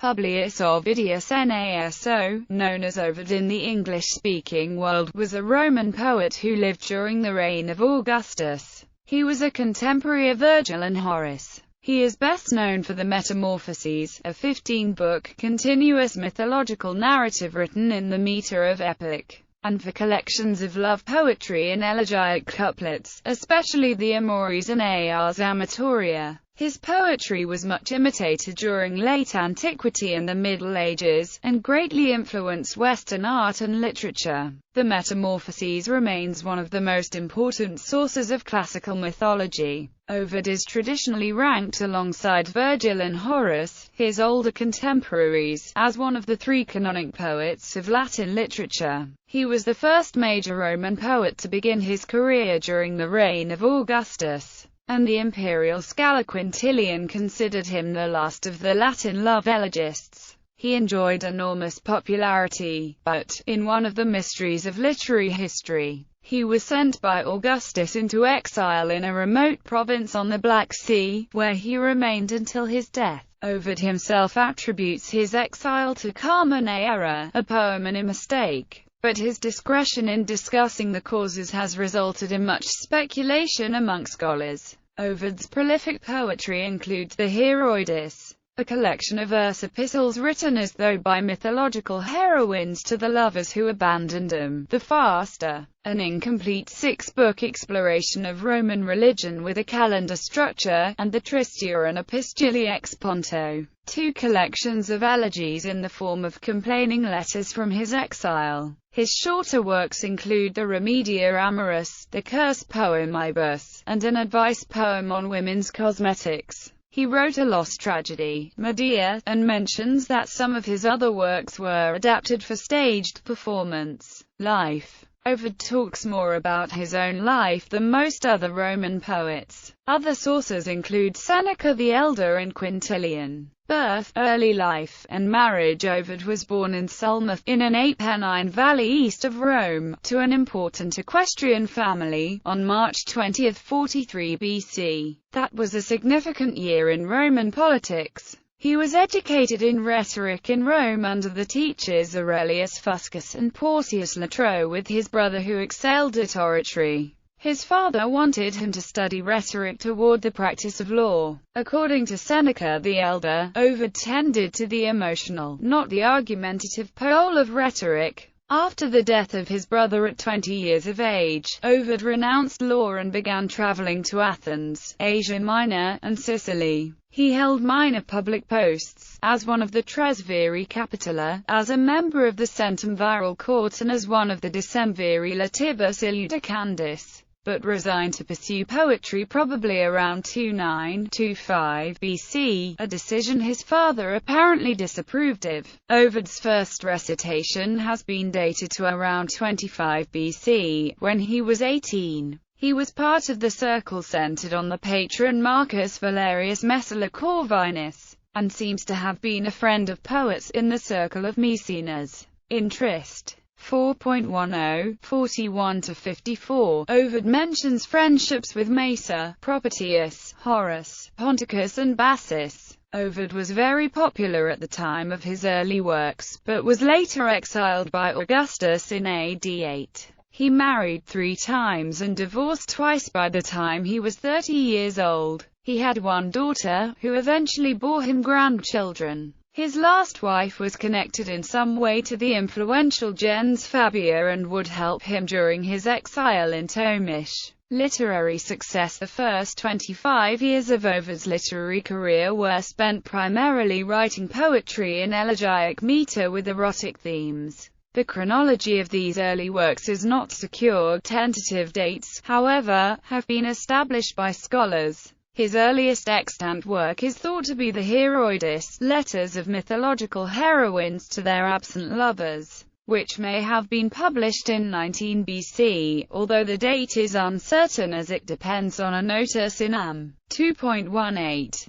Publius Ovidius Naso, known as Ovid in the English-speaking world, was a Roman poet who lived during the reign of Augustus. He was a contemporary of Virgil and Horace. He is best known for the Metamorphoses, a 15-book, continuous mythological narrative written in the meter of epic, and for collections of love poetry and elegiac couplets, especially the Amores and Ars Amatoria. His poetry was much imitated during late antiquity and the Middle Ages, and greatly influenced Western art and literature. The Metamorphoses remains one of the most important sources of classical mythology. Ovid is traditionally ranked alongside Virgil and Horace, his older contemporaries, as one of the three canonic poets of Latin literature. He was the first major Roman poet to begin his career during the reign of Augustus, and the imperial scholar Quintilian considered him the last of the Latin love elegists. He enjoyed enormous popularity, but, in one of the mysteries of literary history, he was sent by Augustus into exile in a remote province on the Black Sea, where he remained until his death. Ovid himself attributes his exile to karma error, a poem and a mistake, but his discretion in discussing the causes has resulted in much speculation among scholars. Ovid's prolific poetry includes the Heroides, a collection of verse epistles written as though by mythological heroines to the lovers who abandoned them, the Fasta, an incomplete six-book exploration of Roman religion with a calendar structure, and the Tristia and Epistulae ex Ponto, two collections of elegies in the form of complaining letters from his exile. His shorter works include the Remedia Amoris, the curse poem Ibis, and an advice poem on women's cosmetics. He wrote a lost tragedy, Medea, and mentions that some of his other works were adapted for staged performance. Life. Ovid talks more about his own life than most other Roman poets. Other sources include Seneca the Elder and Quintilian. Birth, early life, and marriage. Ovid was born in Sulmouth, in an Apennine valley east of Rome, to an important equestrian family, on March 20, 43 BC. That was a significant year in Roman politics. He was educated in rhetoric in Rome under the teachers Aurelius Fuscus and Porcius Latro, with his brother who excelled at oratory. His father wanted him to study rhetoric toward the practice of law. According to Seneca the Elder, Ovid tended to the emotional, not the argumentative pole of rhetoric. After the death of his brother at 20 years of age, Ovid renounced law and began traveling to Athens, Asia Minor, and Sicily. He held minor public posts, as one of the Tresviri Capitula, as a member of the Centumviral Court and as one of the Decemviri Latibus Illudicandis, but resigned to pursue poetry probably around 29–25 BC, a decision his father apparently disapproved of. Ovid's first recitation has been dated to around 25 BC, when he was 18. He was part of the circle centered on the patron Marcus Valerius Messala Corvinus, and seems to have been a friend of poets in the circle of Maecenas. In Trist. 4.10, 41–54, Ovid mentions friendships with Macer, Propertius, Horace, Ponticus and Bassus. Ovid was very popular at the time of his early works, but was later exiled by Augustus in AD 8. He married 3 times and divorced twice by the time he was 30 years old. He had one daughter, who eventually bore him grandchildren. His last wife was connected in some way to the influential gens Fabia and would help him during his exile in Tomish. Literary success. The first 25 years of Ovid's literary career were spent primarily writing poetry in elegiac meter with erotic themes. The chronology of these early works is not secure. Tentative dates, however, have been established by scholars. His earliest extant work is thought to be the Heroides, letters of mythological heroines to their absent lovers, which may have been published in 19 BC, although the date is uncertain as it depends on a notus in Am. 2.18,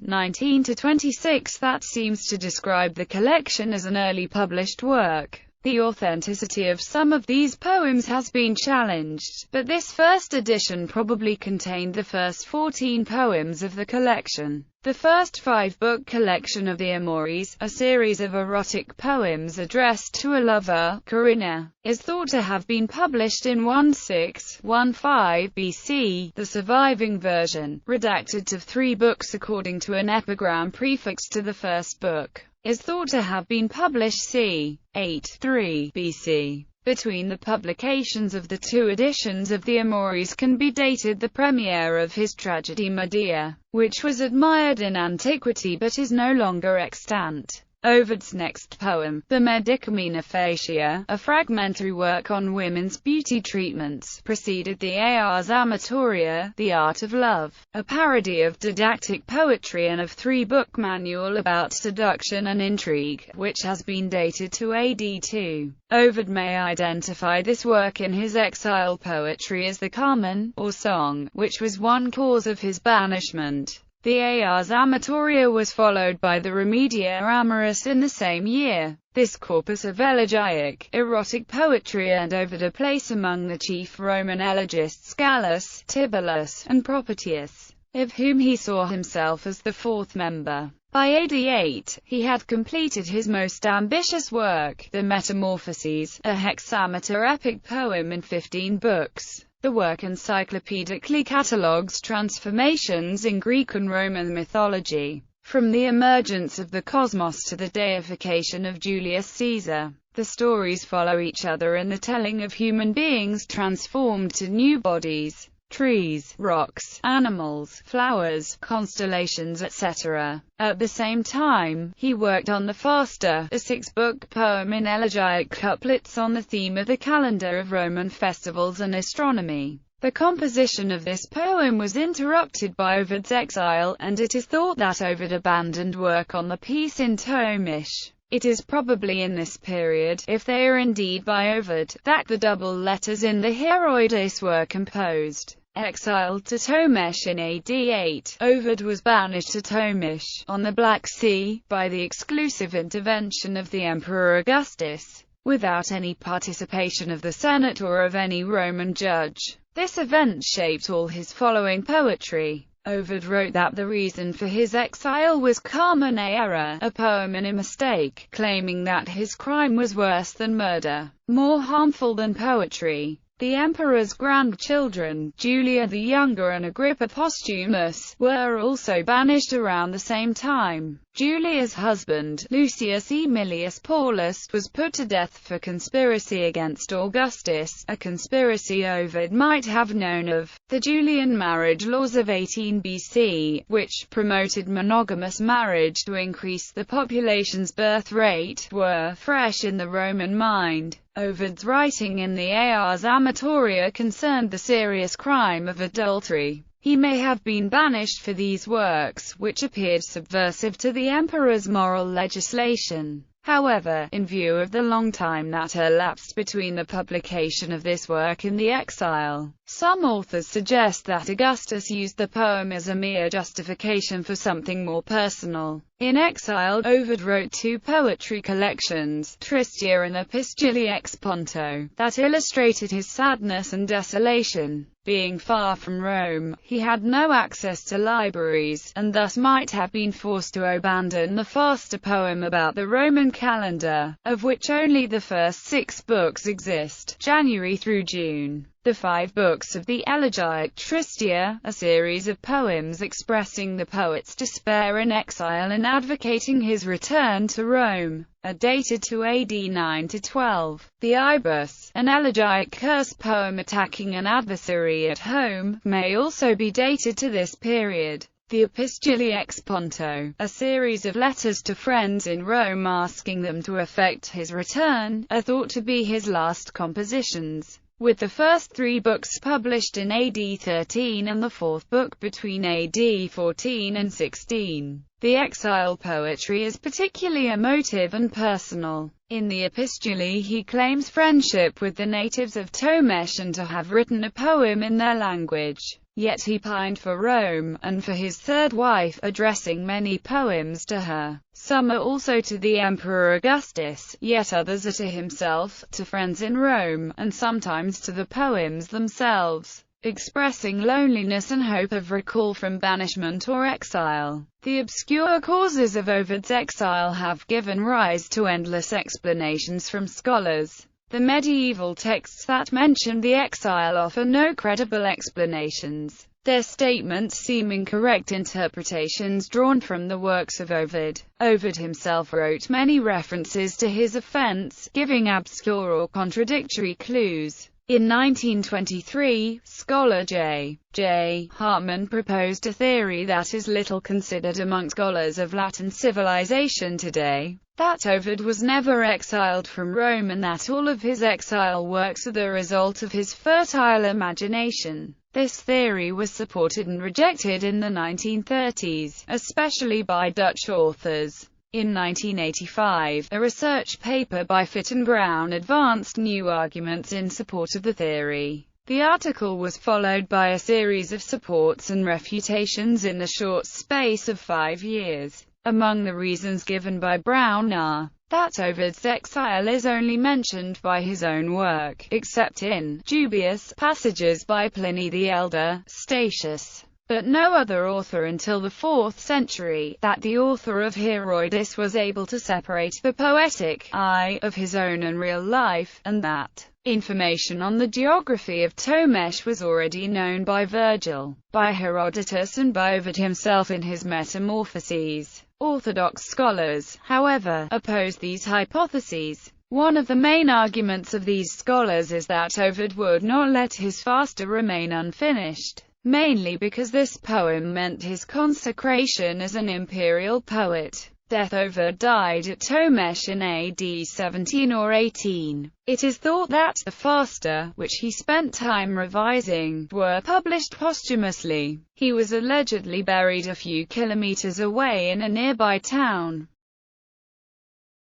19–26 that seems to describe the collection as an early published work. The authenticity of some of these poems has been challenged, but this first edition probably contained the first 14 poems of the collection. The first five-book collection of the Amores, a series of erotic poems addressed to a lover, Corinna, is thought to have been published in 1615 BC. The surviving version, redacted to 3 books according to an epigram prefixed to the first book, is thought to have been published c. 83 BC. Between the publications of the 2 editions of the Amores can be dated the premiere of his tragedy Medea, which was admired in antiquity but is no longer extant. Ovid's next poem, the Medicamina Facia, a fragmentary work on women's beauty treatments, preceded the Ars Amatoria, The Art of Love, a parody of didactic poetry and of 3-book manual about seduction and intrigue, which has been dated to AD 2. Ovid may identify this work in his exile poetry as the Carmen, or song, which was one cause of his banishment. The Ars Amatoria was followed by the Remedia Amoris in the same year. This corpus of elegiac, erotic poetry earned Ovid a place among the chief Roman elegists Gallus, Tibullus, and Propertius, of whom he saw himself as the 4th member. By AD 8, he had completed his most ambitious work, the Metamorphoses, a hexameter epic poem in 15 books. The work encyclopedically catalogues transformations in Greek and Roman mythology, from the emergence of the cosmos to the deification of Julius Caesar. The stories follow each other in the telling of human beings transformed to new bodies, trees, rocks, animals, flowers, constellations, etc. At the same time, he worked on the Fasta, a 6-book poem in elegiac couplets on the theme of the calendar of Roman festivals and astronomy. The composition of this poem was interrupted by Ovid's exile, and it is thought that Ovid abandoned work on the piece in Tomish. It is probably in this period, if they are indeed by Ovid, that the double letters in the Heroides were composed. Exiled to Tomish in AD 8, Ovid was banished to Tomish, on the Black Sea, by the exclusive intervention of the Emperor Augustus, without any participation of the Senate or of any Roman judge. This event shaped all his following poetry. Ovid wrote that the reason for his exile was Carmen Era, a poem in a mistake, claiming that his crime was worse than murder, more harmful than poetry. The emperor's grandchildren, Julia the Younger and Agrippa Posthumus, were also banished around the same time. Julia's husband, Lucius Aemilius Paulus, was put to death for conspiracy against Augustus, a conspiracy Ovid might have known of. The Julian marriage laws of 18 BC, which promoted monogamous marriage to increase the population's birth rate, were fresh in the Roman mind. Ovid's writing in the Ars Amatoria concerned the serious crime of adultery. He may have been banished for these works, which appeared subversive to the emperor's moral legislation. However, in view of the long time that elapsed between the publication of this work and the exile, some authors suggest that Augustus used the poem as a mere justification for something more personal. In exile, Ovid wrote 2 poetry collections, Tristia and Epistulae ex Ponto, that illustrated his sadness and desolation. Being far from Rome, he had no access to libraries, and thus might have been forced to abandon the Fasta poem about the Roman calendar, of which only the first 6 books exist, January through June. The 5 books of the elegiac Tristia, a series of poems expressing the poet's despair in exile and advocating his return to Rome, are dated to AD 9 to 12. The Ibis, an elegiac curse poem attacking an adversary at home, may also be dated to this period. The Epistulae ex Ponto, a series of letters to friends in Rome asking them to effect his return, are thought to be his last compositions, with the first 3 books published in AD 13 and the 4th book between AD 14 and 16. The exile poetry is particularly emotive and personal. In the Epistulae he claims friendship with the natives of Tomish and to have written a poem in their language. Yet he pined for Rome, and for his 3rd wife, addressing many poems to her. Some are also to the Emperor Augustus, yet others are to himself, to friends in Rome, and sometimes to the poems themselves. expressing loneliness and hope of recall from banishment or exile. The obscure causes of Ovid's exile have given rise to endless explanations from scholars. The medieval texts that mention the exile offer no credible explanations, their statements seeming correct interpretations drawn from the works of Ovid. Ovid himself wrote many references to his offense, giving obscure or contradictory clues. In 1923, scholar J. Hartman proposed a theory that is little considered among scholars of Latin civilization today, that Ovid was never exiled from Rome and that all of his exile works are the result of his fertile imagination. This theory was supported and rejected in the 1930s, especially by Dutch authors. In 1985, a research paper by Fitton Brown advanced new arguments in support of the theory. The article was followed by a series of supports and refutations in the short space of 5 years. Among the reasons given by Brown are that Ovid's exile is only mentioned by his own work, except in dubious passages by Pliny the Elder, Statius, but no other author until the 4th century, that the author of Heroides was able to separate the poetic I of his own and real life, and that information on the geography of Tomesh was already known by Virgil, by Herodotus and by Ovid himself in his Metamorphoses. Orthodox scholars, however, oppose these hypotheses. One of the main arguments of these scholars is that Ovid would not let his Fasta remain unfinished, mainly because this poem meant his consecration as an imperial poet. Ovid died at Tomesh in AD 17 or 18. It is thought that the Fasta, which he spent time revising, were published posthumously. He was allegedly buried a few kilometers away in a nearby town.